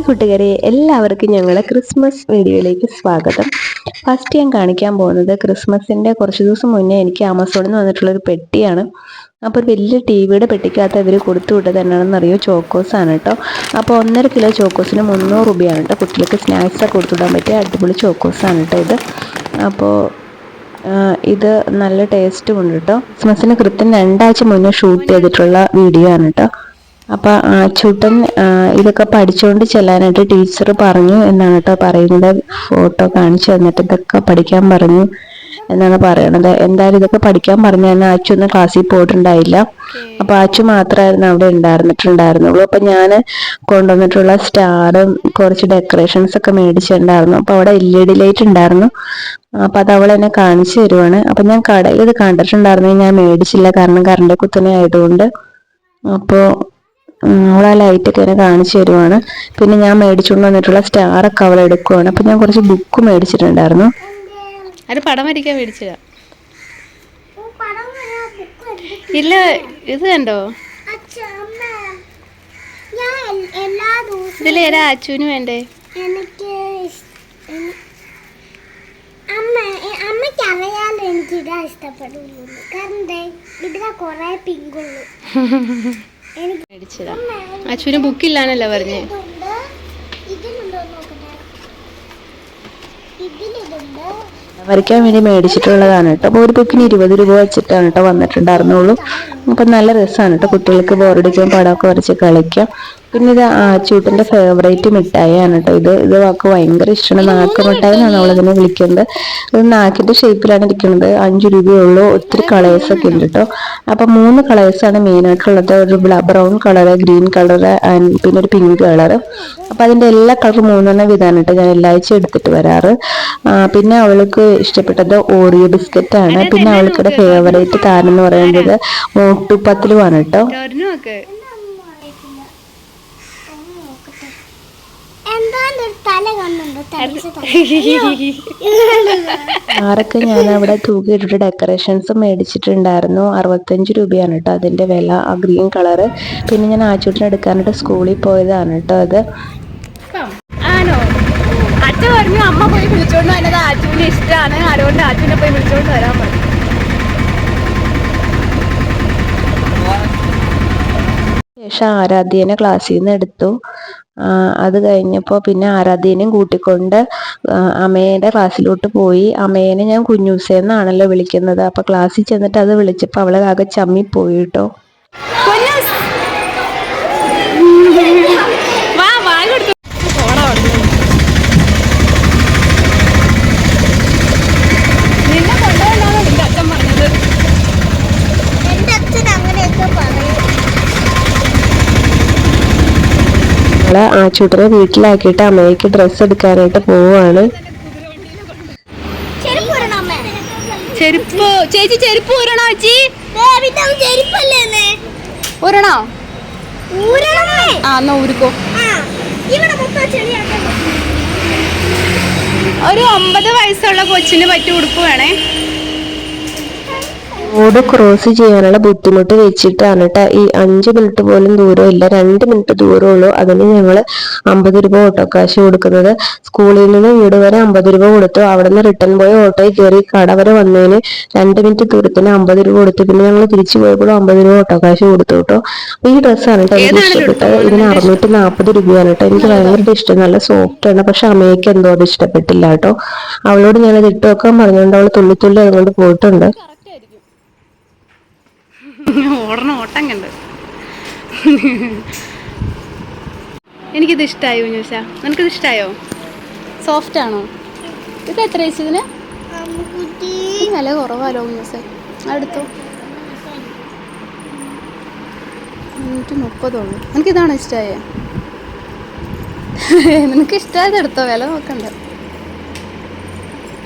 കൂട്ടുകാരെ, എല്ലാവർക്കും ഞങ്ങളുടെ ക്രിസ്മസ് വീഡിയോയിലേക്ക് സ്വാഗതം. ഫസ്റ്റ് ഞാൻ കാണിക്കാൻ പോകുന്നത് ക്രിസ്മസിൻ്റെ കുറച്ച് ദിവസം മുന്നേ എനിക്ക് ആമസോണിൽ നിന്ന് വന്നിട്ടുള്ളൊരു പെട്ടിയാണ്. അപ്പോൾ ഒരു വലിയ ടി വിയുടെ പെട്ടിക്കകത്ത് ഇവർ കൊടുത്തു വിട്ടത് എന്നാണെന്നറിയോ, ചോക്കോസാണ് കേട്ടോ. അപ്പോൾ 1.5 കിലോ ചോക്കോസിന് 300 രൂപയാണ് കേട്ടോ. കുട്ടികൾക്ക് സ്നാക്സൊക്കെ കൊടുത്തുവിടാൻ പറ്റിയ അടിപൊളി ചോക്കോസാണ് കേട്ടോ ഇത്. അപ്പോൾ ഇത് നല്ല ടേസ്റ്റും ഉണ്ട് കേട്ടോ. ക്രിസ്മസിന് കൃത്യം 2 ആഴ്ച മുന്നേ ഷൂട്ട് ചെയ്തിട്ടുള്ള വീഡിയോ ആണ് കേട്ടോ. അപ്പോൾ ആച്ചൂട്ടൻ ഇതൊക്കെ പഠിച്ചുകൊണ്ട് ചെല്ലാനായിട്ട് ടീച്ചർ പറഞ്ഞു എന്നാണ് കേട്ടോ പറയുന്നത്. ഫോട്ടോ കാണിച്ചു തന്നിട്ട് ഇതൊക്കെ പഠിക്കാൻ പറഞ്ഞു എന്നാണ് പറയണത്. എന്തായാലും ഇതൊക്കെ പഠിക്കാൻ പറഞ്ഞു തന്നെ ആച്ചൊന്നും ക്ലാസ്സിൽ പോയിട്ടുണ്ടായില്ല. അപ്പോൾ ആച്ചു മാത്രമായിരുന്നു അവിടെ ഉണ്ടായിരുന്നുള്ളൂ. അപ്പം ഞാൻ കൊണ്ടുവന്നിട്ടുള്ള സ്റ്റാറും കുറച്ച് ഡെക്കറേഷൻസ് ഒക്കെ മേടിച്ചിട്ടുണ്ടായിരുന്നു. അപ്പോൾ അവിടെ LED ലൈറ്റ് ഉണ്ടായിരുന്നു. അപ്പം അത് അവൾ എന്നെ കാണിച്ചു തരുവാണ്. അപ്പം ഞാൻ കടയിൽ ഇത് കണ്ടിട്ടുണ്ടായിരുന്നു, ഞാൻ മേടിച്ചില്ല, കാരണം കറണ്ട് കുത്തനെ ആയതുകൊണ്ട്. അപ്പോൾ അവൾ ആ ലൈറ്റൊക്കെ എന്നെ കാണിച്ചു തരുവാണ്. പിന്നെ ഞാൻ മേടിച്ചുകൊണ്ട് വന്നിട്ടുള്ള സ്റ്റാറൊക്കെ അവൾ എടുക്കുവാണ്. അപ്പം ഞാൻ കുറച്ച് ബുക്ക് മേടിച്ചിട്ടുണ്ടായിരുന്നു. അത് പടം വരയ്ക്കാൻ മേടിച്ചതാ. ഇല്ല, ഇത് കണ്ടോ, ഇതിലേതാ അച്ചുവിന് വേണ്ടേ? അമ്മയ്ക്ക് അറിയാലോ എനിക്ക് ഇതാ ഇഷ്ടപ്പെടുള്ളൂ, കാരണം ഇതിലാ കൊറേ പിങ്കുള്ളൂ. മേടിച്ചതാ. അച്ചുവിന് ബുക്കില്ലാന്നല്ലോ പറഞ്ഞേ. വരയ്ക്കാൻ വേണ്ടി മേടിച്ചിട്ടുള്ളതാണ് കേട്ടോ. അപ്പോൾ ഒരു ബുക്കിന് 20 രൂപ വെച്ചിട്ടാണ് കേട്ടോ വന്നിട്ടുണ്ടായിരുന്നുള്ളൂ. അപ്പം നല്ല രസമാണ് കേട്ടോ, കുട്ടികൾക്ക് ബോറടിക്കാൻ പടമൊക്കെ വരച്ച് കളിക്കാം. പിന്നെ ഇത് ആച്ചൂട്ടൻ്റെ ഫേവറേറ്റ് മിഠായിയാണ് കേട്ടോ. ഇത് വാക്ക് ഭയങ്കര ഇഷ്ടമാണ്. നാക്ക് മിഠായി എന്നാണ് അവളതിനെ വിളിക്കുന്നത്. ഇത് നാക്കിൻ്റെ ഷേപ്പിലാണ് ഇരിക്കുന്നത്. 5 രൂപയുള്ളൂ. ഒത്തിരി കളേഴ്സൊക്കെ ഉണ്ട് കേട്ടോ. അപ്പം 3 കളേഴ്സാണ് മെയിനായിട്ടുള്ളത്. ഒരു ബ്രൗൺ കളറ്, ഗ്രീൻ കളറ്, പിന്നെ ഒരു പിങ്ക് കളറ്. അപ്പം അതിൻ്റെ എല്ലാ കളറും 3 വിധാണ് കേട്ടോ ഞാൻ എല്ലാ ആഴ്ച എടുത്തിട്ട് വരാറ്. പിന്നെ അവൾക്ക് ഇഷ്ടപ്പെട്ടത് ഓറിയോ ബിസ്ക്കറ്റാണ്. പിന്നെ അവൾക്കിടെ ഫേവറേറ്റ് താരം എന്ന് പറയുന്നത് മോട്ടുപത്ലുവാണ് കേട്ടോ. ആരൊക്കെ ഞാൻ അവിടെ തൂക്കിയിട്ടിട്ട് ഡെക്കറേഷൻസ് മേടിച്ചിട്ടുണ്ടായിരുന്നു. 65 രൂപയാണ് കേട്ടോ അതിൻ്റെ വില. ആ ഗ്രീൻ കളറ്. പിന്നെ ഞാൻ ആച്ചൂട്ടിനെ എടുക്കാനായിട്ട് സ്കൂളിൽ പോയതാണ് കേട്ടോ അത്. ആണോ? അച്ഛൻ പറഞ്ഞു അമ്മ പോയി വിളിച്ചോണ്ട് വന്നത് ആച്ചുവിന് ഇഷ്ടമാണ്, അതുകൊണ്ട് ആച്ചുവിനെ പോയി വിളിച്ചോണ്ട് വരാൻ പറഞ്ഞു. ശേഷം ആരാധ്യനെ ക്ലാസ്സിൽ നിന്ന് എടുത്തു. അത് കഴിഞ്ഞപ്പോൾ പിന്നെ ആരാധ്യനെയും കൂട്ടിക്കൊണ്ട് അമ്മയുടെ ക്ലാസ്സിലോട്ട് പോയി. അമ്മേനെ ഞാൻ കുഞ്ഞൂസേന്നാണല്ലോ വിളിക്കുന്നത്. അപ്പോൾ ക്ലാസ്സിൽ ചെന്നിട്ട് അത് വിളിച്ചപ്പോൾ അവളെ ആകെ ചമ്മിപ്പോയി കേട്ടോ. ആച്ചൂട്ടനെ വീട്ടിലാക്കിയിട്ട് അമ്മയ്ക്ക് ഡ്രസ്സ് എടുക്കാനായിട്ട് പോവാണ്. ചെരുപ്പ് ചേച്ചി, ചെരുപ്പ് ഊരണോ ചേച്ചി? ഊരണോ? ആ എന്നാ ഊരിക്കോ. ഒരു 9 വയസ്സുള്ള കൊച്ചിന് പറ്റിയ ഉടുപ്പ് വേണേ. റോഡ് ക്രോസ് ചെയ്യാനുള്ള ബുദ്ധിമുട്ട് വെച്ചിട്ടാണ് കേട്ടോ ഈ 5 മിനിറ്റ് പോലും ദൂരമില്ല, 2 മിനിറ്റ് ദൂരമുള്ളൂ. അതിന് ഞങ്ങൾ 50 രൂപ ഓട്ടോ കാശ് കൊടുക്കുന്നത്. സ്കൂളിൽ നിന്ന് വീട് വരെ 50 രൂപ കൊടുത്തു. അവിടെ നിന്ന് റിട്ടേൺ പോയി ഓട്ടോയിൽ കയറി കട വരെ വന്നതിന് 2 മിനിറ്റ് ദൂരത്തിന് 50 രൂപ കൊടുത്തു. പിന്നെ ഞങ്ങൾ തിരിച്ചു പോയപ്പോഴും 50 രൂപ ഓട്ടോ കാശ് കൊടുത്തു കേട്ടോ. ഈ ഡ്രസ്സാണ് കേട്ടോ എനിക്ക് ഇഷ്ടപ്പെട്ടത്. ഇതിന് 640 രൂപയാണ് കേട്ടോ. എനിക്ക് ഭയങ്കര ഇഷ്ടം, നല്ല സോഫ്റ്റ് ആണ്. പക്ഷെ അമ്മയ്ക്ക് എന്തോ അത് ഇഷ്ടപ്പെട്ടില്ല കേട്ടോ. അവളോട് ഞാനത് ഇട്ട് വെക്കാൻ പറഞ്ഞുകൊണ്ട് അവൾ തുള്ളി അതുകൊണ്ട് പോയിട്ടുണ്ട്. ഓട്ടം കണ്ട് എനിക്കിത് ഇഷ്ടമായി കുഞ്ഞൂഷ. നിനക്കിത് ഇഷ്ടമായോ? സോഫ്റ്റ് ആണോ? ഇത് എത്ര ഇതിന് വില കുറവാലോ കുഞ്ഞൂഷ? അടുത്തോ 130 ഉള്ളൂ. എനിക്കിതാണോ ഇഷ്ടമായേ? നിനക്ക് ഇഷ്ടമായത് എടുത്തോ, വില നോക്കണ്ട.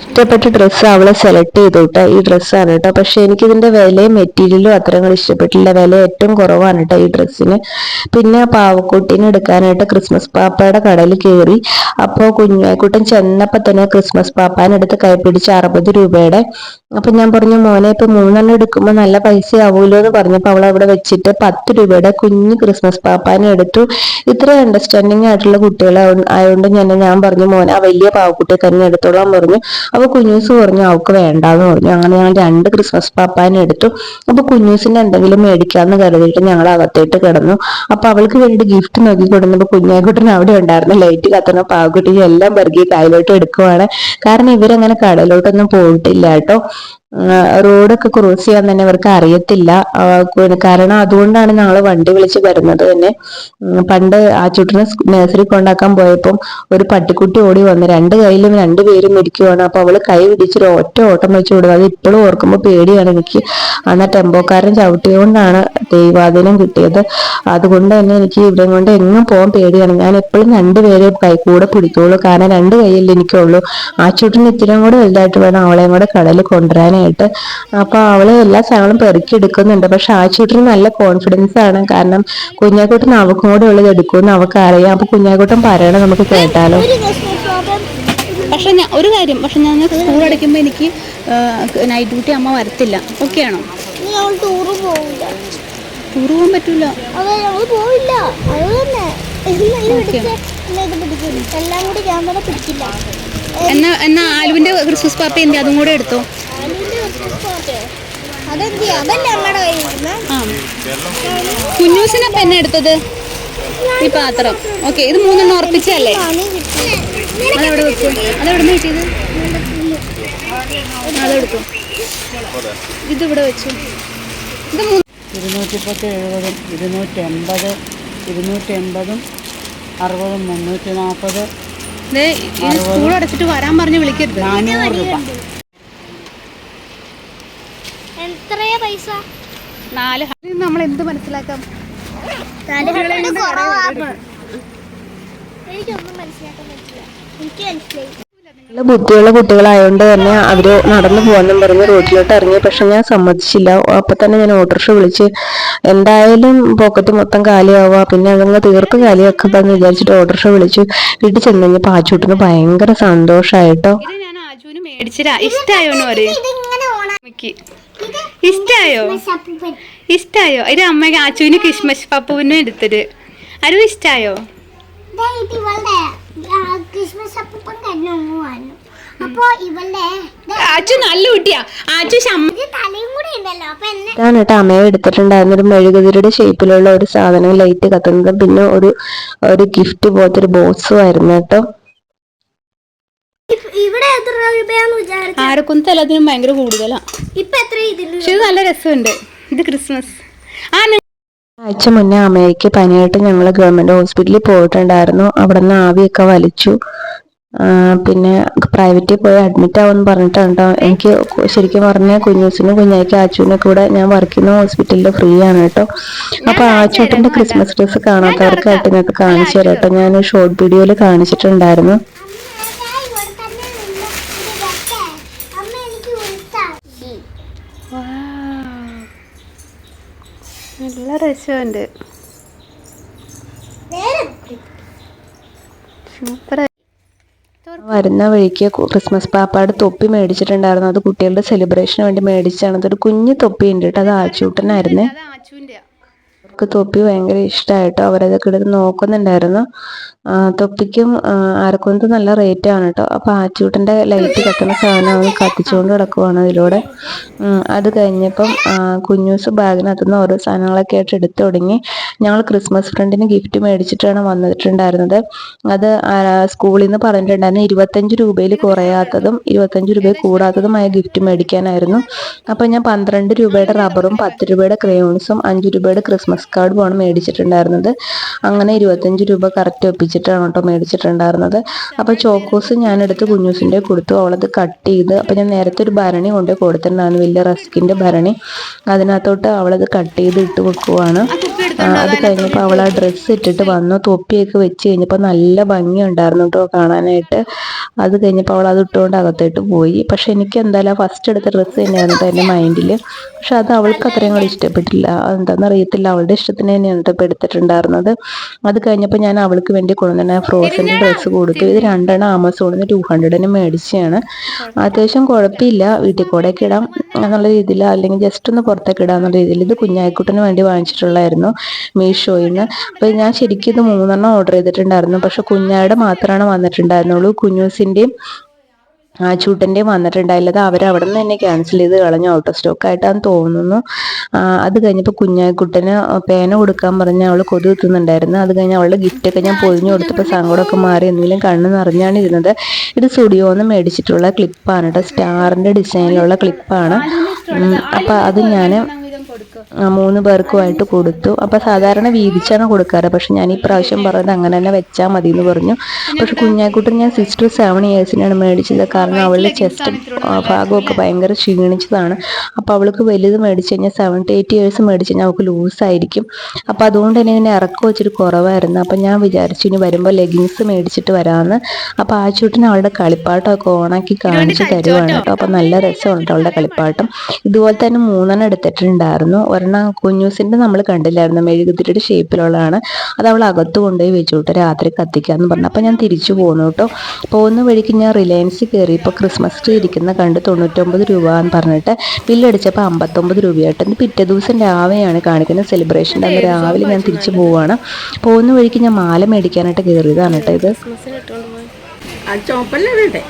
ഇഷ്ടപ്പെട്ട ഡ്രസ്സ് അവളെ സെലക്ട് ചെയ്തു കേട്ടോ. ഈ ഡ്രസ്സാണ് കേട്ടോ. പക്ഷെ എനിക്കിതിന്റെ വിലയും മെറ്റീരിയലും അത്രയും ഇഷ്ടപ്പെട്ടില്ല. വില ഏറ്റവും കുറവാണ് കേട്ടോ ഈ ഡ്രസ്സിന്. പിന്നെ പാവക്കുട്ടീനെ എടുക്കാനായിട്ട് ക്രിസ്മസ് പാപ്പയുടെ കടയിൽ കയറി. അപ്പോൾ കുഞ്ഞായിക്കുട്ടൻ ചെന്നപ്പോൾ തന്നെ ക്രിസ്മസ് പാപ്പാനെടുത്ത് കൈ പിടിച്ച് 60 രൂപയുടെ. അപ്പൊ ഞാൻ പറഞ്ഞു മോനെ ഇപ്പൊ 3 എടുക്കുമ്പോൾ നല്ല പൈസ ആവൂലോ എന്ന് പറഞ്ഞപ്പോൾ അവൾ അവിടെ വെച്ചിട്ട് 10 രൂപയുടെ കുഞ്ഞു ക്രിസ്മസ് പാപ്പാനെ എടുത്തു. ഇത്ര അണ്ടർസ്റ്റാൻഡിങ് ആയിട്ടുള്ള കുട്ടികളെ ആയതുകൊണ്ട് ഞാൻ പറഞ്ഞു മോനെ ആ വലിയ പാവക്കുട്ടിയെ തന്നെ എടുത്തോളാൻ പറഞ്ഞു. അപ്പൊ കുഞ്ഞൂസ് പറഞ്ഞു അവൾക്ക് വേണ്ടാന്ന് പറഞ്ഞു. അങ്ങനെ ഞങ്ങൾ 2 ക്രിസ്മസ് പാപ്പാനെ എടുത്തു. അപ്പൊ കുഞ്ഞൂസിന് എന്തെങ്കിലും മേടിക്കാന്ന് കരുതിയിട്ട് ഞങ്ങൾ അകത്തേട്ട് കിടന്നു. അപ്പൊ അവൾക്ക് വേണ്ടി ഗിഫ്റ്റ് നോക്കി കൊടുന്നപ്പോ കുഞ്ഞാക്കുട്ടൻ അവിടെ ഉണ്ടായിരുന്നു. ലൈറ്റ് കത്തുന്ന പാവക്കുട്ടിയെ എല്ലാം പെറുക്കി കയ്യിലോട്ട് എടുക്കുവാണ്. കാരണം ഇവരങ്ങനെ കടയിലോട്ടൊന്നും പോയിട്ടില്ല കേട്ടോ. റോഡൊക്കെ ക്രോസ് ചെയ്യാൻ തന്നെ അവർക്ക് അറിയത്തില്ല. കാരണം അതുകൊണ്ടാണ് ഞങ്ങൾ വണ്ടി വിളിച്ച് വരുന്നത് തന്നെ. പണ്ട് ആച്ചൂട്ടിനെ നഴ്സറി കൊണ്ടാക്കാൻ പോയപ്പം ഒരു പട്ടിക്കുട്ടി ഓടി വന്ന് 2 കൈയിലും 2 പേരും ഇരിക്കുവാണ്. അപ്പൊ അവള് കൈ പിടിച്ച് ഒറ്റ ഓട്ടം വെച്ച് വിടുക. അത് ഇപ്പോഴും ഓർക്കുമ്പോൾ പേടിയാണ് എനിക്ക്. അന്ന് ടെമ്പോക്കാരൻ ചവിട്ടിയോണ്ടാണ് ദൈവാധീനം കിട്ടിയത്. അതുകൊണ്ട് തന്നെ എനിക്ക് ഇവിടെ കൊണ്ട് എങ്ങും പോകാൻ പേടിയാണ്. ഞാൻ എപ്പോഴും 2 പേരെ കൈ കൂടെ പിടിക്കുള്ളൂ. കാരണം 2 കൈയിൽ എനിക്കുള്ളൂ. ആച്ചൂട്ടിന് ഇത്തിരി കൂടെ വലുതായിട്ട് വേണം അവളെയും കൂടെ കടയിൽ കൊണ്ടുവരാനായിട്ട്. അപ്പൊ അവള് എല്ലാ സാധനങ്ങളും പെറുക്കി എടുക്കുന്നുണ്ട്. പക്ഷെ ആച്ചൂട്ടിന് നല്ല കോൺഫിഡൻസ് ആണ്. കാരണം കുഞ്ഞാക്കുട്ടൻ അവക്കും കൂടെ ഉള്ളത് എടുക്കുമെന്ന് അവൾക്ക് അറിയാം. അപ്പൊ കുഞ്ഞാക്കുട്ടൻ പറയണം നമുക്ക് കേട്ടാലോ. പക്ഷെ ഒരു കാര്യം, പക്ഷെ ഞാൻ സ്കൂൾ അടയ്ക്കുമ്പോൾ എനിക്ക് നൈറ്റ് ഡ്യൂട്ടി അമ്മ വരത്തില്ല. ഓക്കെ ആണോ? ടൂറ് പോവില്ല. ടൂർ പോകാൻ പറ്റൂല. പോവില്ല. അത് തന്നെ എല്ലാം കൂടി ക്യാമറ പിടിക്കില്ല. എന്നാ ആലുവിന്റെ ക്രിസ്മസ് പാപ്പ എന്തി അതും കൂടെ എടുത്തോ. കുഞ്ഞൂസിനപ്പം എന്നെ എടുത്തത് ഈ പാത്രം. ഓക്കെ, ഇത് 3 ഉറപ്പിച്ചല്ലേ? അതെവിടെ വെക്കും? അതെവിടെ നിന്ന് കിട്ടിയത്? അതെടുക്കും. ഇതിവിടെ വെച്ചു. ഇത് 210, 70, 280, 280, 60, 340. സ്കൂൾ അടച്ചിട്ട് വരാൻ പറഞ്ഞ് വിളിക്കരുത്. 400 രൂപ. എത്രയാ പൈസ? 4. നമ്മൾ എന്ത് മനസ്സിലാക്കാം? എനിക്കൊന്നും മനസ്സിലാക്കാൻ പറ്റില്ല. എനിക്ക് മനസ്സിലായി. നല്ല ബുദ്ധിയുള്ള കുട്ടികളായതുകൊണ്ട് തന്നെ അവര് നടന്നു പോകാനും പറഞ്ഞ് റോഡിലോട്ട് ഇറങ്ങി. പക്ഷെ ഞാൻ സമ്മതിച്ചില്ല. അപ്പൊ തന്നെ ഞാൻ ഓട്ടോറിക്ഷ വിളിച്ച് എന്തായാലും പോക്കറ്റ് മൊത്തം കാലിയാവുക, പിന്നെ അതങ്ങ് തീർത്ത് കാലിയാക്കണ്ടെന്ന് വിചാരിച്ചിട്ട് ഓട്ടോറിക്ഷ വിളിച്ചു. വീട്ടിൽ ചെന്ന് കഴിഞ്ഞപ്പോൾ ആച്ചൂട്ടിന് ഭയങ്കര സന്തോഷായിട്ടോ. ഇത് ഞാൻ ആജുവിന് മേടിച്ചിരാ. ഇഷ്ടായോന്ന് പറയും. ഇഷ്ടായോ? ഇഷ്ടായോ? ഇത് അമ്മ ആച്ചുവിന് ക്രിസ്മസ് പപ്പുവിനും എടുത്തത്. ആരും ഇഷ്ടായോ? അപ്പൊ ഇവളുടെ ആച്ചു നല്ല കുട്ടിയാ. ആച്ചു തലയും കൂടി ഉണ്ടല്ലോ. അപ്പൊ ഇതാണ് കേട്ടോ അമ്മയെ എടുത്തിട്ടുണ്ടായിരുന്ന ഒരു മെഴുകുതിരിയുടെ ഷേപ്പിലുള്ള ഒരു സാധനം, ലൈറ്റ് കത്തുന്നത്. പിന്നെ ഒരു ഗിഫ്റ്റ് പോലത്തെ ഒരു ബോക്സും ആയിരുന്നു കേട്ടോ. ഇവിടെ എത്ര രൂപയാന്ന് വിചാരിച്ചു. ആരക്കൊന്നും എല്ലാത്തിനും ഭയങ്കര കൂടുതലാ. ഇപ്പൊ എത്ര ഇതിൽ? പക്ഷെ ഇത് നല്ല രസമുണ്ട്. ഇത് ക്രിസ്മസ്. ആഴ്ച മുന്നേ അമ്മയ്ക്ക് പനിയായിട്ട് ഞങ്ങൾ ഗവൺമെന്റ് ഹോസ്പിറ്റലിൽ പോയിട്ടുണ്ടായിരുന്നു. അവിടെ നിന്ന് ആവിയൊക്കെ വലിച്ചു. പിന്നെ പ്രൈവറ്റിൽ പോയി അഡ്മിറ്റ് ആവുമെന്ന് പറഞ്ഞിട്ടുണ്ടോ. എനിക്ക് ശരിക്കും പറഞ്ഞാൽ കുഞ്ഞൂസിനും കുഞ്ഞായിക്ക് ആച്ചുവിനും കൂടെ ഞാൻ വർക്ക് ചെയ്യുന്ന ഹോസ്പിറ്റലിൽ ഫ്രീ ആണ് കേട്ടോ. അപ്പൊ ആച്ചൂട്ടിന്റെ ക്രിസ്മസ് ഡ്രസ്സ് കാണാത്തവർക്കായിട്ട് നിങ്ങൾക്ക് കാണിച്ചു തരാം കേട്ടോ. ഞാൻ ഷോർട്ട് വീഡിയോയിൽ കാണിച്ചിട്ടുണ്ടായിരുന്നു. നല്ല രസമുണ്ട്. സൂപ്പർ. വരുന്ന വഴിക്ക് ക്രിസ്മസ് പാപ്പാട് തൊപ്പി മേടിച്ചിട്ടുണ്ടായിരുന്നു. അത് കുട്ടികളുടെ സെലിബ്രേഷന് വേണ്ടി മേടിച്ചാണ്. അതൊരു കുഞ്ഞു തൊപ്പി ഉണ്ട് കേട്ടോ. അത് ആച്ചൂട്ടനായിരുന്നേ. അവർക്ക് തൊപ്പി ഭയങ്കര ഇഷ്ടമായിട്ടോ. അവരതൊക്കെ എടുത്ത് നോക്കുന്നുണ്ടായിരുന്നു. തൊപ്പിക്കും ആരക്കൊന്ത് നല്ല റേറ്റ് ആണ് കേട്ടോ. അപ്പൊ ആച്ചൂട്ടന്റെ ലൈറ്റ് കത്തുന്ന സാധനം അവൻ കത്തിച്ചുകൊണ്ട് കിടക്കുവാണ് അതിലൂടെ. അത് കഴിഞ്ഞപ്പം കുഞ്ഞൂസ് ബാഗിനകത്തുനിന്ന് ഓരോ സാധനങ്ങളൊക്കെ ആയിട്ട് എടുത്തു തുടങ്ങി. ഞങ്ങൾ ക്രിസ്മസ് ഫ്രണ്ടിന് ഗിഫ്റ്റ് മേടിച്ചിട്ടാണ് വന്നിട്ടുണ്ടായിരുന്നത്. അത് സ്കൂളിൽ നിന്ന് പറഞ്ഞിട്ടുണ്ടായിരുന്നു 25 രൂപയിൽ കുറയാത്തതും 25 രൂപയിൽ കൂടാത്തതുമായ ഗിഫ്റ്റ് മേടിക്കാനായിരുന്നു. അപ്പൊ ഞാൻ 12 രൂപയുടെ റബ്ബറും 10 രൂപയുടെ ക്രയോൺസും 5 രൂപയുടെ ക്രിസ്മസ് കാർഡുമാണ് മേടിച്ചിട്ടുണ്ടായിരുന്നത്. അങ്ങനെ 25 രൂപ കറക്റ്റ് ഒപ്പിച്ചിട്ടാണ് കേട്ടോ മേടിച്ചിട്ടുണ്ടായിരുന്നത്. അപ്പൊ ചോക്കോസ് ഞാനെടുത്ത് കുഞ്ഞൂസിന്റെ കൊടുത്തു. അവളത് കട്ട് ചെയ്ത്, അപ്പൊ ഞാൻ നേരത്തെ ഒരു ഭരണി കൊണ്ട് കൊടുത്തിട്ടുണ്ടായിരുന്നു, വലിയ റസ്കിന്റെ ഭരണി. അതിനകത്തോട്ട് അവളത് കട്ട് ചെയ്ത് ഇട്ട് വെക്കുവാണ്. അത് കഴിഞ്ഞപ്പോൾ അവൾ ആ ഡ്രസ്സ് ഇട്ടിട്ട് വന്നു. തൊപ്പിയൊക്കെ വെച്ച് കഴിഞ്ഞപ്പോൾ നല്ല ഭംഗി ഉണ്ടായിരുന്നു കേട്ടോ കാണാനായിട്ട്. അത് കഴിഞ്ഞപ്പോൾ അവൾ അത് ഇട്ടുകൊണ്ട് അകത്തോട്ട് പോയി. പക്ഷെ എനിക്ക് എന്തായാലും ഫസ്റ്റ് എടുത്ത ഡ്രസ്സ് തന്നെയായിരുന്നു എൻ്റെ മൈൻഡിൽ. പക്ഷെ അത് അവൾക്ക് അത്രയും കൂടി ഇഷ്ടപ്പെട്ടില്ല. എന്താണെന്ന് അറിയത്തില്ല. അവളുടെ ഇഷ്ടത്തിന് തന്നെയാണ് ഇപ്പോൾ എടുത്തിട്ടുണ്ടായിരുന്നത്. അത് കഴിഞ്ഞപ്പോൾ ഞാൻ അവൾക്ക് വേണ്ടി കൊണ്ടുവന്ന ഫ്രോസൻ്റെ ഡ്രസ്സ് കൊടുത്തു. ഇത് 2 ആമസോണിൽ നിന്ന് 200 മേടിച്ചതാണ്. അത്യാവശ്യം കുഴപ്പമില്ല, വീട്ടിൽ കൂടെയൊക്കെ ഇടാം എന്നുള്ള രീതിയിൽ, അല്ലെങ്കിൽ ജസ്റ്റ് ഒന്ന് പുറത്തേക്ക് ഇടാം എന്നുള്ള രീതിയിൽ. ഇത് കുഞ്ഞായിക്കുട്ടന് വേണ്ടി വാങ്ങിച്ചിട്ടുള്ളായിരുന്നു മീഷോയിൽ നിന്ന്. അപ്പോൾ ഞാൻ ശരിക്കും ഇത് 3 ഓർഡർ ചെയ്തിട്ടുണ്ടായിരുന്നു. പക്ഷെ കുഞ്ഞായുടെ മാത്രമാണ് വന്നിട്ടുണ്ടായിരുന്നുള്ളൂ. കുഞ്ഞൂസിൻ്റെയും ചൂട്ടൻ്റെയും വന്നിട്ടുണ്ടായില്ല. അത് അവരവിടെ നിന്ന് തന്നെ ക്യാൻസൽ ചെയ്ത് കളഞ്ഞു, ഔട്ട് ഓഫ് സ്റ്റോക്ക് ആയിട്ടാന്ന് തോന്നുന്നു. അത് കഴിഞ്ഞപ്പോൾ കുഞ്ഞായിക്കുട്ടന് പേന കൊടുക്കാൻ പറഞ്ഞ് അവൾ കൊതു കുത്തുന്നുണ്ടായിരുന്നു. അത് കഴിഞ്ഞ് അവളുടെ ഗിഫ്റ്റൊക്കെ ഞാൻ പൊതിഞ്ഞു കൊടുത്തപ്പോൾ സങ്കടമൊക്കെ മാറി, എന്തെങ്കിലും കണ്ണ് നിറഞ്ഞാണ് ഇരുന്നത്. ഇത് സ്റ്റുഡിയോന്ന് മേടിച്ചിട്ടുള്ള ക്ലിപ്പാണ് കേട്ടോ, സ്റ്റാറിൻ്റെ ഡിസൈനിലുള്ള ക്ലിപ്പാണ്. അപ്പം അത് ഞാൻ 3 പേർക്കുമായിട്ട് കൊടുത്തു. അപ്പോൾ സാധാരണ വീതിച്ചാണ് കൊടുക്കാറ്, പക്ഷെ ഞാൻ ഈ പ്രാവശ്യം പറഞ്ഞത് അങ്ങനെ തന്നെ വെച്ചാൽ മതി എന്ന് പറഞ്ഞു. പക്ഷെ കുഞ്ഞാക്കുട്ടൻ ഞാൻ 6 to 7 ഇയേഴ്സിനാണ് മേടിച്ചത്. കാരണം അവളുടെ ചെസ്റ്റ് ഭാഗമൊക്കെ ഭയങ്കര ക്ഷീണിച്ചതാണ്. അപ്പോൾ അവൾക്ക് വലുത് മേടിച്ച് കഴിഞ്ഞാൽ 7 to 8 ഇയേഴ്സ് മേടിച്ച് കഴിഞ്ഞാൽ അവൾക്ക് ലൂസായിരിക്കും. അപ്പോൾ അതുകൊണ്ട് തന്നെ ഇതിന് ഇറക്കം വെച്ചിട്ട് കുറവായിരുന്നു. അപ്പം ഞാൻ വിചാരിച്ചു ഇനി വരുമ്പോൾ ലെഗിങ്സ് മേടിച്ചിട്ട് വരാമെന്ന്. അപ്പോൾ ആച്ചൂട്ടിന് അവളുടെ കളിപ്പാട്ടമൊക്കെ ഓണാക്കി കാണിച്ച് തരുവാണ് കേട്ടോ. അപ്പം നല്ല രസമുണ്ട് അവളുടെ കളിപ്പാട്ടം. ഇതുപോലെ തന്നെ 3 എടുത്തിട്ടുണ്ടായിരുന്നു. ഒരെണ്ണം കുഞ്ഞൂസിൻ്റെ നമ്മൾ കണ്ടില്ലായിരുന്നു, മെഴുകുതിരിയുടെ ഷേപ്പിലുള്ളതാണ്. അത് അവൾ അകത്ത് കൊണ്ടുപോയി വെച്ചുവിട്ട് രാത്രി കത്തിക്കാന്ന് പറഞ്ഞു. അപ്പോൾ ഞാൻ തിരിച്ചു പോന്നു കേട്ടോ. പോകുന്ന വഴിക്ക് ഞാൻ റിലയൻസിൽ കയറി. ഇപ്പോൾ ക്രിസ്മസ് ട്രീ ഇരിക്കുന്ന കണ്ട് 99 രൂപ എന്ന് പറഞ്ഞിട്ട് ബില്ലടിച്ചപ്പോൾ 59 രൂപയായിട്ട്. പിറ്റേ ദിവസം രാവിലെയാണ് കാണിക്കുന്നത്, സെലിബ്രേഷൻ്റെ അന്ന് രാവിലെ ഞാൻ തിരിച്ചു പോവുകയാണ്. പോകുന്ന വഴിക്ക് ഞാൻ മാല മേടിക്കാനായിട്ട് കയറിയതാണ് കേട്ടോ. ഇത് ചോപ്പല്ലേ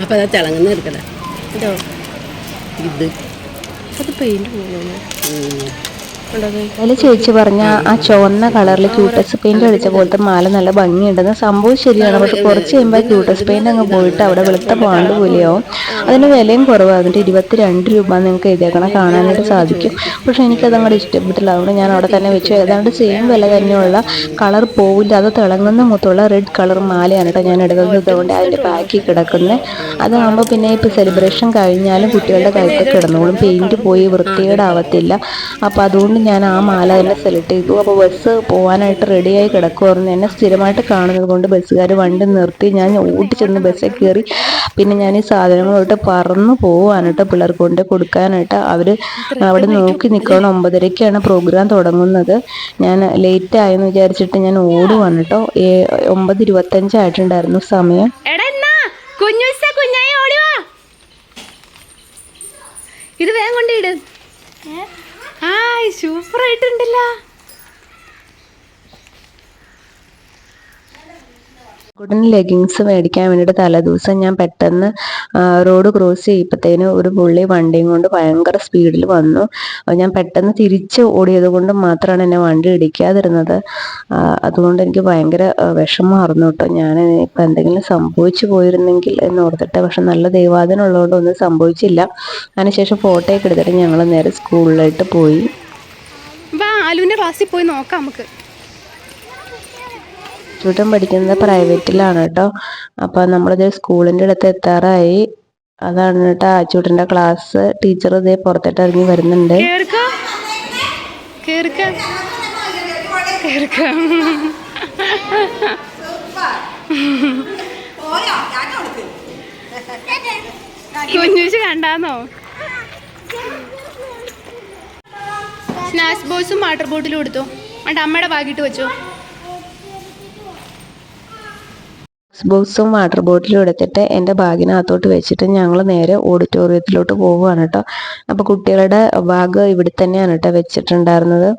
അപ്പോൾ അത് തിളങ്ങുന്ന എടുക്കണേ ഇത് അത് പെയിന്റ് പോകുന്നു. അതിൽ ചേച്ചി പറഞ്ഞ ആ ചുവന്ന കളറിൽ ക്യൂട്ടസ് പെയിന്റ് അടിച്ച പോലത്തെ മാല നല്ല ഭംഗിയുണ്ടെന്ന്. സംഭവം ശരിയാണ്, പക്ഷെ കുറച്ച് കഴിയുമ്പോൾ ക്യൂട്ടസ് പെയിന്റ് അങ്ങ് പോയിട്ട് അവിടെ വെളുത്ത പാണ്ട് പോലെയാവും. അതിന് വിലയും കുറവാകുന്നുണ്ട്. 22 രൂപ നിങ്ങൾക്ക് എഴുതിയേക്കണം, കാണാനായിട്ട് സാധിക്കും. പക്ഷെ എനിക്കത് അങ്ങോട്ട് ഇഷ്ടപ്പെട്ടില്ല. അതുകൊണ്ട് ഞാൻ അവിടെ തന്നെ വെച്ചു. ഏതാണ്ട് സെയിം വില തന്നെയുള്ള, കളർ പോവില്ല, അത് തിളങ്ങുന്ന മുത്തുള്ള റെഡ് കളർ മാലയാണ് കേട്ടോ ഞാൻ എടുക്കുന്നത്. ഇതുകൊണ്ട് അതിൻ്റെ പാക്കി കിടക്കുന്നത്. അതാകുമ്പോൾ പിന്നെ ഇപ്പോൾ സെലിബ്രേഷൻ കഴിഞ്ഞാലും കുട്ടികളുടെ കഴുത്ത് കിടന്നോളും, പെയിന്റ് പോയി വൃത്തികേടാവത്തില്ല. അപ്പോൾ അതുകൊണ്ട് ഞാൻ ആ മാല തന്നെ സെലക്ട് ചെയ്തു. അപ്പോൾ ബസ് പോകാനായിട്ട് റെഡിയായി കിടക്കുമായിരുന്നു. എന്നെ സ്ഥിരമായിട്ട് കാണുന്നത് കൊണ്ട് ബസ്സുകാർ വണ്ടി നിർത്തി. ഞാൻ ഓടിച്ചെന്ന് ബസ്സിൽ കയറി. പിന്നെ ഞാൻ ഈ സാധനങ്ങളോട്ട് പറന്ന് പോവാനായിട്ട് പിള്ളേർക്ക് കൊണ്ട് കൊടുക്കാനായിട്ട്. അവർ അവിടെ നോക്കി നിൽക്കണം. 9:30ക്കാണ് പ്രോഗ്രാം തുടങ്ങുന്നത്. ഞാൻ ലേറ്റ് ആയെന്ന് വിചാരിച്ചിട്ട് ഞാൻ ഓടുവാണ് കേട്ടോ. 9:25 ആയിട്ടുണ്ടായിരുന്നു സമയം. ഇത് വേഗം കൊണ്ടിട്. ഹായ്, സൂപ്പർ ആയിട്ടുണ്ടല്ലോ. കുട്ടന് ലെഗിങ്സ് മേടിക്കാൻ വേണ്ടിയിട്ട് തലേദിവസം ഞാൻ പെട്ടെന്ന് റോഡ് ക്രോസ് ചെയ്യപ്പോഴത്തേന് ഒരു പുള്ളി വണ്ടിയും കൊണ്ട് ഭയങ്കര സ്പീഡിൽ വന്നു. ഞാൻ പെട്ടെന്ന് തിരിച്ച് ഓടിയത് കൊണ്ട് മാത്രമാണ് എന്നെ വണ്ടി ഇടിക്കാതിരുന്നത്. അതുകൊണ്ട് എനിക്ക് ഭയങ്കര വിഷമമായിരുന്നു കേട്ടോ. ഞാൻ ഇപ്പം എന്തെങ്കിലും സംഭവിച്ചു പോയിരുന്നെങ്കിൽ എന്ന് ഓർത്തിട്ട്. പക്ഷെ നല്ല ദൈവാധീനം ഉള്ളതുകൊണ്ട് ഒന്നും സംഭവിച്ചില്ല. അതിനുശേഷം ഫോട്ടോയൊക്കെ എടുത്തിട്ട് ഞങ്ങൾ നേരെ സ്കൂളിലായിട്ട് പോയി. ആലുവിൻ്റെ ക്ലാസ്സിൽ പോയി നോക്കാം നമുക്ക്. ചൂട്ടൻ പഠിക്കുന്നത് പ്രൈവറ്റിലാണ് കേട്ടോ. അപ്പോൾ നമ്മളിത് സ്കൂളിൻ്റെ അടുത്ത് എത്താറായി. അതാണ് കേട്ടോ ആച്ചൂട്ടൻ്റെ ക്ലാസ്. ടീച്ചർ ഇതേ പുറത്തിട്ട് ഇറങ്ങി വരുന്നുണ്ട്. കുഞ്ഞൂച്ച് കണ്ടാന്നോ? സ്നാക്സ് ബോക്സും വാട്ടർ ബോട്ടിലും എടുത്തോ, എന്നിട്ട് അമ്മയുടെ ബാഗിട്ട് വെച്ചോ. ബോക്സും വാട്ടർ ബോട്ടിലും എടുത്തിട്ട് എൻ്റെ ബാഗിനകത്തോട്ട് വെച്ചിട്ട് ഞങ്ങൾ നേരെ ഓഡിറ്റോറിയത്തിലോട്ട് പോവുകയാണ് കേട്ടോ. അപ്പോൾ കുട്ടികളുടെ ബാഗ് ഇവിടെ തന്നെയാണ് കേട്ടോ വെച്ചിട്ടുണ്ടായിരുന്നത്.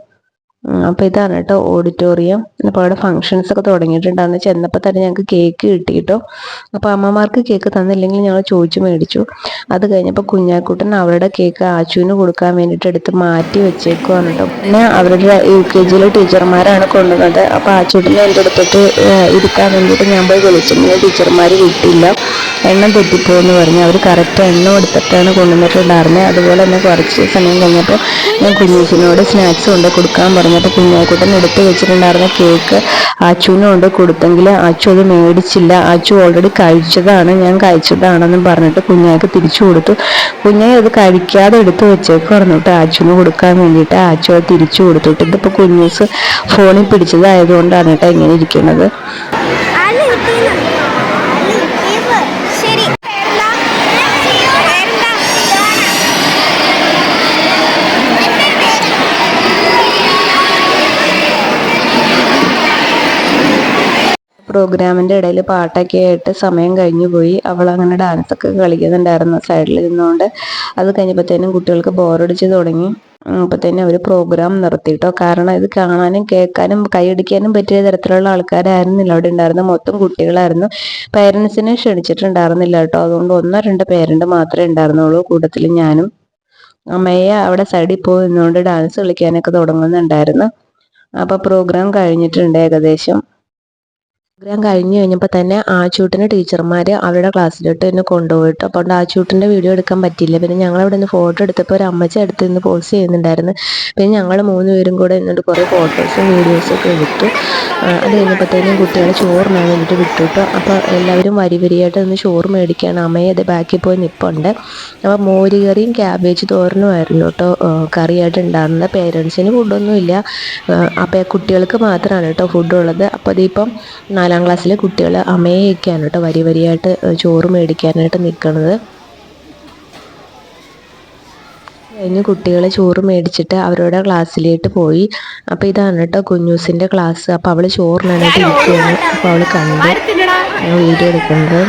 അപ്പോൾ ഇതാണ് കേട്ടോ ഓഡിറ്റോറിയം. അപ്പോൾ അവിടെ ഫങ്ഷൻസ് ഒക്കെ തുടങ്ങിയിട്ടുണ്ടായിരുന്നു. ചെന്നപ്പോൾ തന്നെ ഞങ്ങൾക്ക് കേക്ക് കിട്ടി കേട്ടോ. അപ്പോൾ അമ്മമാർക്ക് കേക്ക് തന്നില്ലെങ്കിൽ ഞങ്ങൾ ചോദിച്ചു മേടിച്ചു. അത് കഴിഞ്ഞപ്പോൾ കുഞ്ഞാക്കുട്ടൻ അവരുടെ കേക്ക് ആച്ചുവിന് കൊടുക്കാൻ വേണ്ടിയിട്ട് എടുത്ത് മാറ്റി വെച്ചേക്കുവാണ് കേട്ടോ. പിന്നെ അവരുടെ UKG ടീച്ചർമാരാണ് കൊണ്ടുവന്നത്. അപ്പോൾ ആച്ചൂട്ടിനെ എൻ്റെ അടുത്തോട്ട് ഇരുത്താൻ വേണ്ടിയിട്ട് ഞാൻ പോയി വിളിച്ചിട്ടുണ്ടെങ്കിൽ ടീച്ചർമാർ വിട്ടില്ല. എണ്ണം തെറ്റിപ്പോയെന്ന് പറഞ്ഞ്. അവർ കറക്റ്റ് എണ്ണം എടുത്തിട്ടാണ് കൊണ്ടുവന്നിട്ടുണ്ടായിരുന്നത്. അതുപോലെ തന്നെ കുറച്ച് സമയം കഴിഞ്ഞപ്പോൾ ഞാൻ കുഞ്ഞൂസിനോട് സ്നാക്സ് കൊണ്ട് കൊടുക്കാൻ പറഞ്ഞു. അപ്പോൾ കുഞ്ഞാക്കുട്ടൻ എടുത്ത് വെച്ചിട്ടുണ്ടായിരുന്ന കേക്ക് ആച്ചുവിന് കൊണ്ട് കൊടുത്തെങ്കിൽ ആച്ചു അത് മേടിച്ചില്ല. ആച്ചു ഓൾറെഡി കഴിച്ചതാണ്, ഞാൻ കഴിച്ചതാണെന്ന് പറഞ്ഞിട്ട് കുഞ്ഞാക്ക് തിരിച്ചു കൊടുത്തു. കുഞ്ഞായി അത് കഴിക്കാതെ എടുത്ത് വെച്ചേക്ക് പറഞ്ഞിട്ട് ആച്ചുവിന് കൊടുക്കാൻ വേണ്ടിയിട്ട് ആച്ചു അത് തിരിച്ചു കൊടുത്തിട്ട്. ഇതിപ്പോൾ കുഞ്ഞൂസ് ഫോണിൽ പിടിച്ചതായതുകൊണ്ടാണ് കേട്ടോ ഇങ്ങനെ ഇരിക്കുന്നത്. പ്രോഗ്രാമിൻ്റെ ഇടയിൽ പാട്ടൊക്കെ ആയിട്ട് സമയം കഴിഞ്ഞു പോയി. അവൾ അങ്ങനെ ഡാൻസൊക്കെ കളിക്കുന്നുണ്ടായിരുന്നു സൈഡിൽ നിന്നുകൊണ്ട്. അത് കഴിഞ്ഞപ്പോഴത്തേനും കുട്ടികൾക്ക് ബോറടിച്ച് തുടങ്ങി. അപ്പോഴത്തേനും അവർ പ്രോഗ്രാം നിർത്തിയിട്ടോ. കാരണം ഇത് കാണാനും കേൾക്കാനും കൈയടിക്കാനും പറ്റിയ തരത്തിലുള്ള ആൾക്കാരായിരുന്നില്ല അവിടെ ഉണ്ടായിരുന്നത്. മൊത്തം കുട്ടികളായിരുന്നു. പേരൻസിനെ ക്ഷണിച്ചിട്ടുണ്ടായിരുന്നില്ല കേട്ടോ. അതുകൊണ്ട് 1-2 പേരൻ്റ് മാത്രമേ ഉണ്ടായിരുന്നുള്ളൂ. കൂട്ടത്തിൽ ഞാനും. അമ്മയെ അവിടെ സൈഡിൽ പോയി നിന്നുകൊണ്ട് ഡാൻസ് കളിക്കാനൊക്കെ തുടങ്ങുന്നുണ്ടായിരുന്നു. അപ്പോൾ പ്രോഗ്രാം കഴിഞ്ഞിട്ടുണ്ട് ഏകദേശം. പ്രോഗ്രാം കഴിഞ്ഞ് കഴിഞ്ഞപ്പോൾ തന്നെ ആച്ചൂട്ടിന് ടീച്ചർമാർ അവരുടെ ക്ലാസ്സിലോട്ട് എന്നെ കൊണ്ടുപോയിട്ട്, അപ്പോൾ ആച്ചൂട്ടിൻ്റെ വീഡിയോ എടുക്കാൻ പറ്റിയില്ല. പിന്നെ ഞങ്ങളവിടെ നിന്ന് ഫോട്ടോ എടുത്തപ്പോൾ ഒരു അമ്മച്ചി അടുത്ത് നിന്ന് പോസ്റ്റ് ചെയ്യുന്നുണ്ടായിരുന്നു. പിന്നെ ഞങ്ങൾ 3 പേരും കൂടെ എന്നിട്ട് കുറേ ഫോട്ടോസും വീഡിയോസും ഒക്കെ എടുത്തു. അത് കഴിഞ്ഞപ്പോഴത്തേനും കുട്ടികളെ ചോറിനാൻ വേണ്ടിയിട്ട് വിട്ടുട്ടോ. അപ്പോൾ എല്ലാവരും വരിയായിട്ട് നിന്ന് ചോറ് മേടിക്കുകയാണ്. അമ്മയെ അത് ബാക്കിൽ പോയി നിൽപ്പുണ്ട്. അപ്പോൾ മോര് കറിയും ക്യാബേജ് തോരനുമായിരുന്നു കേട്ടോ കറിയായിട്ട് ഉണ്ടാകുന്നത്. പേരൻസിന് ഫുഡൊന്നുമില്ല. അപ്പോൾ കുട്ടികൾക്ക് മാത്രമാണ് കേട്ടോ ഫുഡുള്ളത്. അപ്പോൾ അതിപ്പം 4ാം ക്ലാസ്സിലെ കുട്ടികൾ അമ്മയൊക്കെയാണ് കേട്ടോ വരിയായിട്ട് ചോറ് മേടിക്കാനായിട്ട് നിൽക്കുന്നത്. കഴിഞ്ഞ് കുട്ടികൾ ചോറ് മേടിച്ചിട്ട് അവരുടെ ക്ലാസ്സിലേക്ക് പോയി. അപ്പോൾ ഇതാണ് കേട്ടോ കുഞ്ഞൂസിൻ്റെ ക്ലാസ്. അപ്പോൾ അവൾ ചോറിനാനായിട്ട് ഇരിക്കുകയാണ്. അപ്പോൾ അവൾ കണ്ട് വീഡിയോ എടുക്കുന്നത്.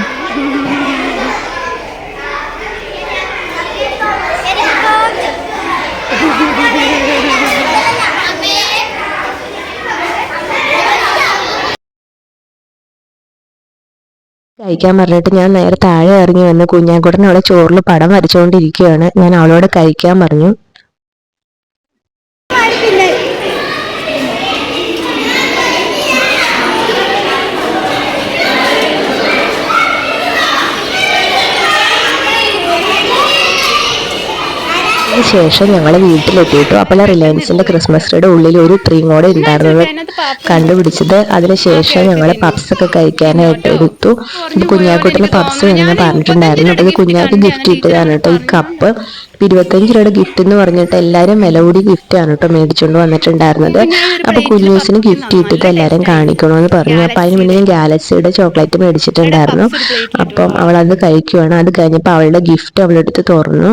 കഴിക്കാൻ പറഞ്ഞിട്ട് ഞാൻ നേരെ താഴെ ഇറങ്ങി വന്ന് കുഞ്ഞാക്കുട്ടൻ അവളെ ചോറിൽ പടം വരച്ചുകൊണ്ടിരിക്കുകയാണ്. ഞാൻ അവളോട് കഴിക്കാൻ പറഞ്ഞു. ശേഷം ഞങ്ങൾ വീട്ടിലെത്തിയിട്ടു. അപ്പോൾ റിലയൻസിന്റെ ക്രിസ്മസ് ട്രീയുടെ ഉള്ളിൽ ഒരു ട്രീയും കൂടെ ഉണ്ടായിരുന്നത് കണ്ടുപിടിച്ചത്. അതിനുശേഷം ഞങ്ങൾ പപ്സ് ഒക്കെ കഴിക്കാനായിട്ട് എടുത്തു. ഇത് കുഞ്ഞാക്കുട്ടിന് പപ്സ് വേണമെന്ന് പറഞ്ഞിട്ടുണ്ടായിരുന്നു. അപ്പോൾ ഇത് കുഞ്ഞാക്ക് ഗിഫ്റ്റ് ഇട്ടതാണ് കേട്ടോ ഈ കപ്പ്. 25 രൂപയുടെ ഗിഫ്റ്റ് എന്ന് പറഞ്ഞിട്ട് എല്ലാവരും വില കൂടി ഗിഫ്റ്റാണ് കേട്ടോ മേടിച്ചുകൊണ്ട് വന്നിട്ടുണ്ടായിരുന്നത്. അപ്പോൾ കുഞ്ഞൂസിന് ഗിഫ്റ്റ് ഇട്ടിട്ട് എല്ലാവരും കാണിക്കണമെന്ന് പറഞ്ഞു. അപ്പോൾ അതിന് മുന്നേ ഞാൻ ഗാലക്സിയുടെ ചോക്ലേറ്റ് മേടിച്ചിട്ടുണ്ടായിരുന്നു. അപ്പം അവളത് കഴിക്കുവാണ്. അത് കഴിഞ്ഞപ്പോൾ അവളുടെ ഗിഫ്റ്റ് അവളെടുത്ത് തുറന്നു.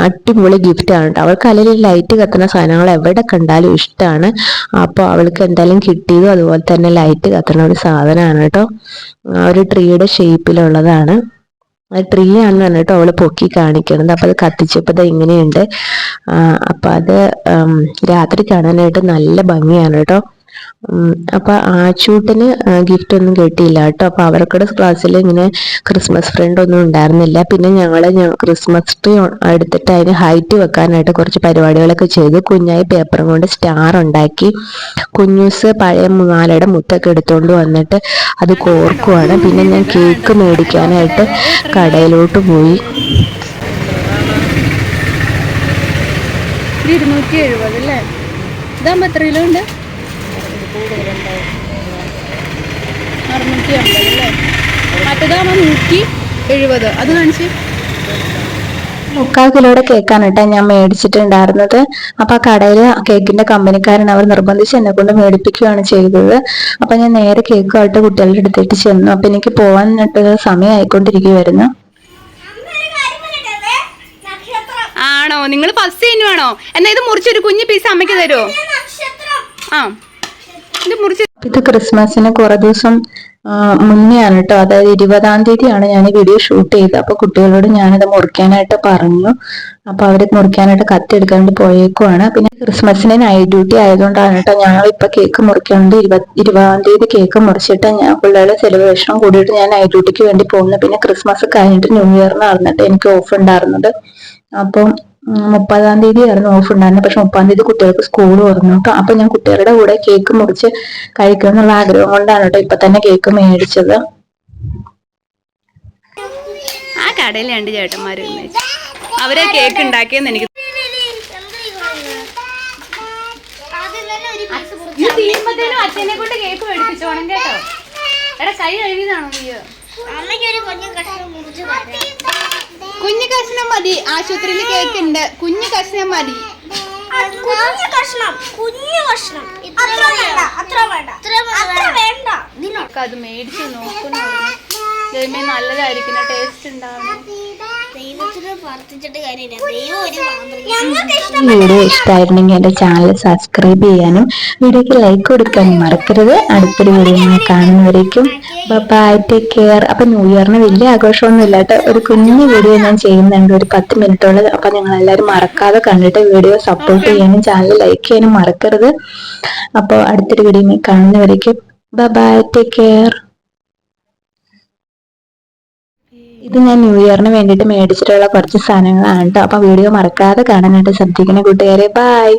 അടിപൊളി ഗിഫ്റ്റാണ് കേട്ടോ. അവൾക്ക് അല്ലെങ്കിൽ ലൈറ്റ് കത്തുന്ന സാധനങ്ങൾ എവിടെ കണ്ടാലും ഇഷ്ടമാണ്. അപ്പോൾ അവൾക്ക് എന്തായാലും കിട്ടിയതും അതുപോലെ തന്നെ ലൈറ്റ് കത്തുന്ന ഒരു സാധനമാണ് കേട്ടോ. ഒരു ട്രീയുടെ ഷേപ്പിലുള്ളതാണ്. ട്രീ ആണെന്നാണ് കേട്ടോ അവള് പൊക്കി കാണിക്കണത്. അപ്പോൾ അത് കത്തിച്ചപ്പോൾ ഇങ്ങനെയുണ്ട്. അപ്പം അത് രാത്രി കാണാനായിട്ട് നല്ല ഭംഗിയാണ് കേട്ടോ. അപ്പോൾ ആച്ചൂട്ടിന് ഗിഫ്റ്റ് ഒന്നും കിട്ടിയില്ല കേട്ടോ. അപ്പോൾ അവർക്കുടെ ക്ലാസ്സിൽ ഇങ്ങനെ ക്രിസ്മസ് ഫ്രണ്ട് ഒന്നും ഉണ്ടായിരുന്നില്ല. പിന്നെ ഞങ്ങൾ ക്രിസ്മസ് ട്രീ എടുത്തിട്ട് അതിന് ഹൈറ്റ് വെക്കാനായിട്ട് കുറച്ച് പരിപാടികളൊക്കെ ചെയ്തു. കുഞ്ഞായി പേപ്പറും കൊണ്ട് സ്റ്റാർ ഉണ്ടാക്കി. കുഞ്ഞൂസ് പഴയ മാലയുടെ മുത്തൊക്കെ എടുത്തുകൊണ്ട് വന്നിട്ട് അത് കോർക്കുവാണ്. പിന്നെ ഞാൻ കേക്ക് മേടിക്കാനായിട്ട് കടയിലോട്ട് പോയി. 270 അല്ലേ? ഇതാകുമ്പോൾ എത്ര കിലോ ഉണ്ട്? 650 അല്ലേ? മറ്റേതാകുമ്പോൾ 170. അത് കാണിച്ച് 3/4 കിലോയുടെ കേക്കാണ് കേട്ടോ ഞാൻ മേടിച്ചിട്ടുണ്ടായിരുന്നത്. അപ്പോൾ ആ കടയിൽ കേക്കിന്റെ കമ്പനിക്കാരൻ അവർ നിർബന്ധിച്ച് എന്നെ കൊണ്ട് മേടിപ്പിക്കുകയാണ് ചെയ്തത്. അപ്പോൾ ഞാൻ നേരെ കേക്കുമായിട്ട് കുട്ടികളുടെ അടുത്തേക്ക് ചെന്നു. അപ്പോൾ എനിക്ക് പോകാനായിട്ട് സമയമായിക്കൊണ്ടിരിക്കുമായിരുന്നു. ആണോ? നിങ്ങൾ ഫസ്റ്റ് തന്നെയാണോ? എന്നാ ഇത് മുറിച്ചൊരു കുഞ്ഞു പീസ് അമ്മയ്ക്ക് തരുമോ? ആ, ഇത് മുറിച്ച്. ഇത് ക്രിസ്മസിന് കുറേ ദിവസം മുന്നേ ആണ് കേട്ടോ. അതായത് 20-ാം തീയതിയാണ് ഞാൻ ഈ വീഡിയോ ഷൂട്ട് ചെയ്തത്. അപ്പോൾ കുട്ടികളോട് ഞാനത് മുറിക്കാനായിട്ട് പറഞ്ഞു. അപ്പോൾ അവർ മുറിക്കാനായിട്ട് കത്തിയെടുക്കാണ്ട് പോയേക്കുവാണ്. പിന്നെ ക്രിസ്മസിന് നൈറ്റ് ഡ്യൂട്ടി ആയതുകൊണ്ടാണ് കേട്ടോ ഞങ്ങൾ ഇപ്പൊ കേക്ക് മുറിക്കാണ്ട് 20-ാം തീയതി കേക്ക് മുറിച്ചിട്ട് ഞാൻ പിള്ളേരുടെ സെലിബ്രേഷൻ കൂടിയിട്ട് ഞാൻ നൈറ്റ് ഡ്യൂട്ടിക്ക് വേണ്ടി പോകുന്നു. പിന്നെ ക്രിസ്മസ് കഴിഞ്ഞിട്ട് ന്യൂ ഇയറിനായിരുന്നിട്ട് എനിക്ക് ഓഫ് ഉണ്ടായിരുന്നത്. അപ്പം 30-ാം തീയതി ആയിരുന്നു ഓഫ് ഉണ്ടായിരുന്നത്. പക്ഷെ 30-ാം തീയതി കുട്ടികൾക്ക് സ്കൂൾ തുറന്നു കേട്ടോ. അപ്പൊ ഞാൻ കുട്ടികളുടെ കൂടെ കേക്ക് മുറിച്ച് കഴിക്കണം എന്നുള്ള ആഗ്രഹം കൊണ്ടാണ് കേട്ടോ ഇപ്പൊ തന്നെ കേക്ക് മേടിച്ചത്. ആ കടയിൽ 2 ചേട്ടന്മാർ അവരെ കേക്ക് ഉണ്ടാക്കിയെന്ന് എനിക്ക് അച്ഛനെ കൊണ്ട് കേക്ക് മേടിപ്പിച്ചോണം കേട്ടോ. എടാ കൈ കഴുകിയതാണോ നീ? കുഞ്ഞു കഷ്ണം മതി. ആശുപത്രിയിൽ കേക്ക് ഉണ്ട്. കുഞ്ഞു കഷ്ണം മതി. അത് മേടിച്ച് നോക്കുന്നു. നല്ലതായിരിക്കും, ടേസ്റ്റ് ഉണ്ടാവണം. ദൈവത്തിന് പ്രാർത്ഥിച്ചിട്ട് കാര്യമില്ല. ദൈവം ഒരു ഈ വീഡിയോ ഇഷ്ടമായിരുന്നെങ്കിൽ എൻ്റെ ചാനൽ സബ്സ്ക്രൈബ് ചെയ്യാനും വീഡിയോക്ക് ലൈക്ക് കൊടുക്കാനും മറക്കരുത്. അടുത്തൊരു വീഡിയോ കാണുന്നവരേക്കും ബൈ, ടേക്ക് കെയർ. അപ്പൊ ന്യൂ ഇയറിന് വലിയ ആഘോഷമൊന്നും ഇല്ലാട്ട് ഒരു കുഞ്ഞു വീഡിയോ ഞാൻ ചെയ്യുന്നുണ്ട്, ഒരു 10 മിനിറ്റോളം. അപ്പൊ നിങ്ങൾ എല്ലാവരും മറക്കാതെ കണ്ടിട്ട് വീഡിയോ സപ്പോർട്ട് ചെയ്യാനും ചാനൽ ലൈക്ക് ചെയ്യാനും മറക്കരുത്. അപ്പോൾ അടുത്തൊരു വീഡിയോ കാണുന്നവരേക്കും ബൈ, ടേക്ക് കെയർ. ഇത് ഞാൻ ന്യൂ ഇയറിന് വേണ്ടിയിട്ട് മേടിച്ചിട്ടുള്ള കുറച്ച് സാധനങ്ങളാണ് കേട്ടോ. അപ്പൊ വീഡിയോ മറക്കാതെ കാണാനായിട്ട് ശ്രദ്ധിക്കണേ കൂട്ടുകാരെ. ബൈ.